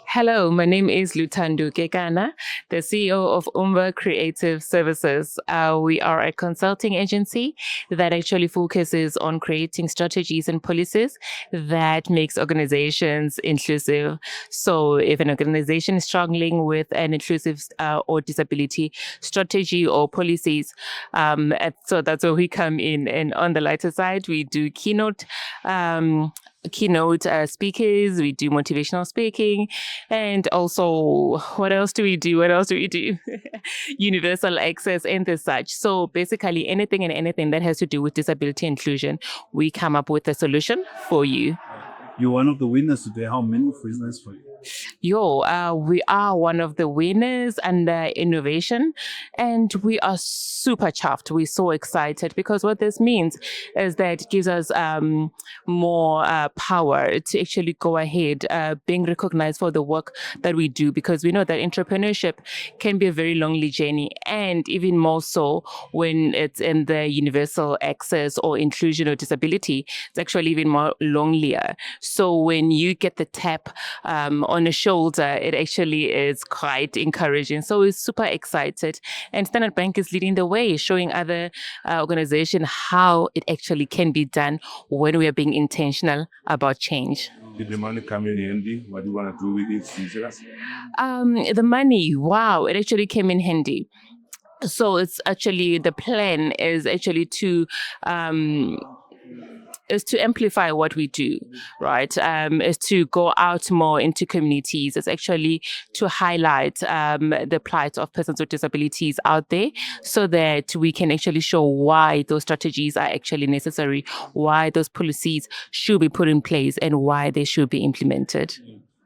Hello, my name is Luthando Kekana, the CEO of Umba Creative Services. We are a consulting agency that actually focuses on creating strategies and policies that makes organizations inclusive. So if an organization is struggling with an inclusive or disability strategy or policies, so that's where we come in. And on the lighter side, we do keynote speakers, we do motivational speaking, and also what else do we do? Universal access and the such. So basically anything that has to do with disability inclusion, we come up with a solution for you. You're one of the winners today. How many winners for you? We are one of the winners under innovation, and we are super chuffed. We're so excited because what this means is that it gives us more power to actually go ahead, being recognized for the work that we do, because we know that entrepreneurship can be a very lonely journey, and even more so when it's in the universal access or inclusion or disability, it's actually even more lonelier. So when you get the tap on a shoulder, it actually is quite encouraging. So we're super excited. And Standard Bank is leading the way, showing other organizations how it actually can be done when we are being intentional about change. Did the money come in handy? What do you want to do with it? The money, wow, it actually came in handy. So it's actually, the plan is actually to amplify what we do, right? Is to go out more into communities. It's actually to highlight the plight of persons with disabilities out there, so that we can actually show why those strategies are actually necessary, why those policies should be put in place, and why they should be implemented.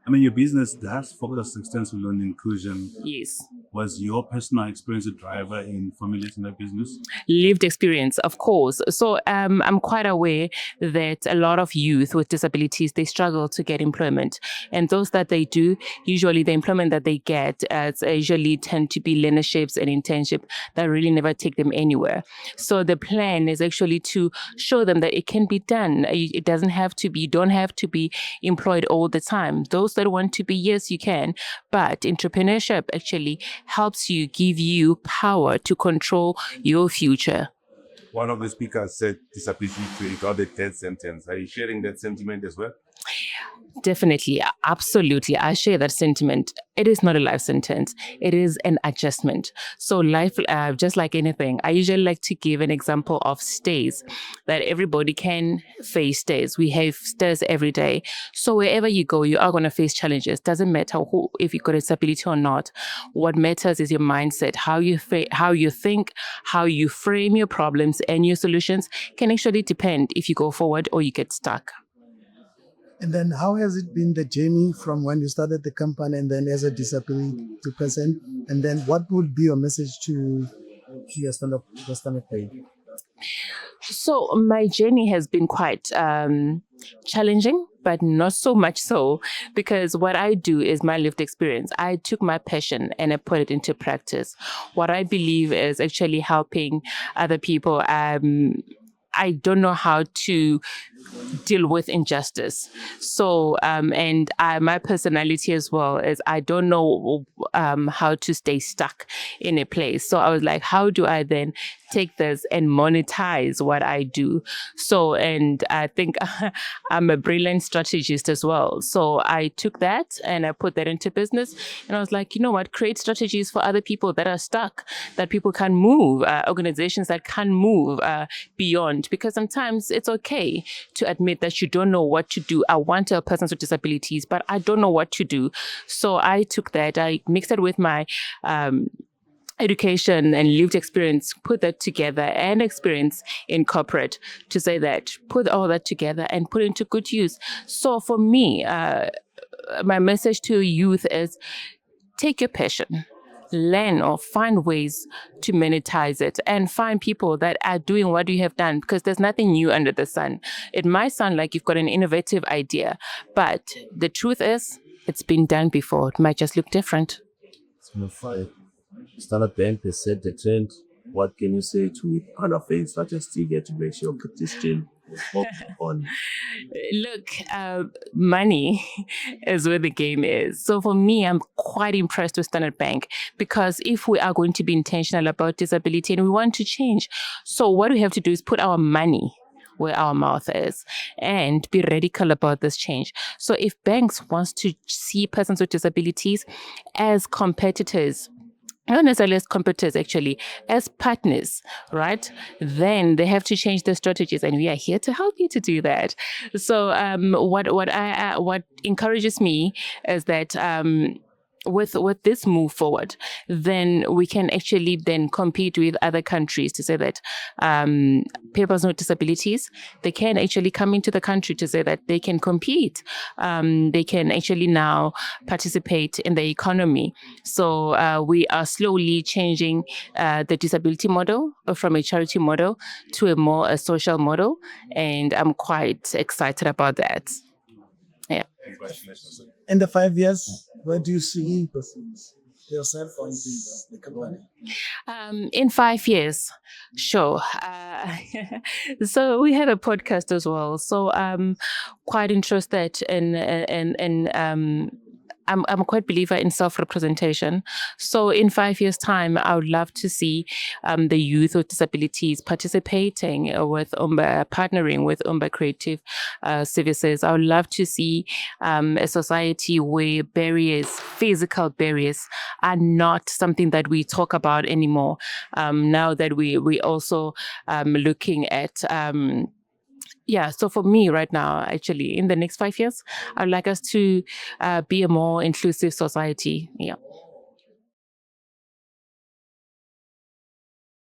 I mean, your business does focus extensively on inclusion. Yes. Was your personal experience a driver in formulating that business? Lived experience, of course. So I'm quite aware that a lot of youth with disabilities, they struggle to get employment. And those that they do, usually the employment that they get usually tend to be learnerships and internship that really never take them anywhere. So the plan is actually to show them that it can be done. It doesn't have to be, you don't have to be employed all the time. Those that want to be, yes, you can. But entrepreneurship actually helps you, give you power to control your future. One of the speakers said disability creates the death sentence. Are you sharing that sentiment as well? Definitely, absolutely. I share that sentiment. It is not a life sentence. It is an adjustment. So life, just like anything, I usually like to give an example of stairs, that everybody can face stairs. We have stairs every day. So wherever you go, you are going to face challenges. Doesn't matter if you've got a disability or not. What matters is your mindset, how you think, how you frame your problems, and your solutions can actually depend if you go forward or you get stuck. And then how has it been, the journey from when you started the company and then as a disability to present? And then what would be your message to your Standard Bank? So my journey has been quite challenging, but not so much so, because what I do is my lived experience. I took my passion and I put it into practice. What I believe is actually helping other people. I don't know how to deal with injustice. So, my personality as well is I don't know how to stay stuck in a place. So I was like, how do I then take this and monetize what I do? So, and I think I'm a brilliant strategist as well. So I took that and I put that into business. And I was like, you know what, create strategies for other people that are stuck, that people can move, organizations that can move beyond. Because sometimes it's okay to admit that you don't know what to do. I want to help persons with disabilities, but I don't know what to do. So I took that, I mixed it with my education and lived experience, put that together, and experience in corporate, to say that, put all that together and put into good use. So for me, my message to youth is take your passion, learn or find ways to monetize it, and find people that are doing what you have done, because there's nothing new under the sun. It might sound like you've got an innovative idea, but the truth is it's been done before. It might just look different. Standard Bank has set the trend. What can you say to other things such as Stiga to make sure this change? on? Look, money is where the game is. So for me, I'm quite impressed with Standard Bank, because if we are going to be intentional about disability and we want to change, so what we have to do is put our money where our mouth is and be radical about this change. So if banks wants to see persons with disabilities as competitors, not necessarily as competitors, actually, as partners, right? Then they have to change their strategies, and we are here to help you to do that. So, what encourages me is that with this move forward, then we can actually then compete with other countries to say that people with disabilities, they can actually come into the country to say that they can compete. They can actually now participate in the economy. So we are slowly changing the disability model from a charity model to a social model, and I'm quite excited about that. Yeah. Congratulations. In the 5 years, where do you see yourself on the company? In 5 years, sure. So we have a podcast as well. So I'm quite interested in I'm quite believer in self-representation. So in 5 years' time, I would love to see the youth with disabilities participating with Umba, partnering with Umba Creative Services. I would love to see a society where physical barriers, are not something that we talk about anymore. Now that we also looking at so for me right now, actually, in the next 5 years, I'd like us to be a more inclusive society. Yeah.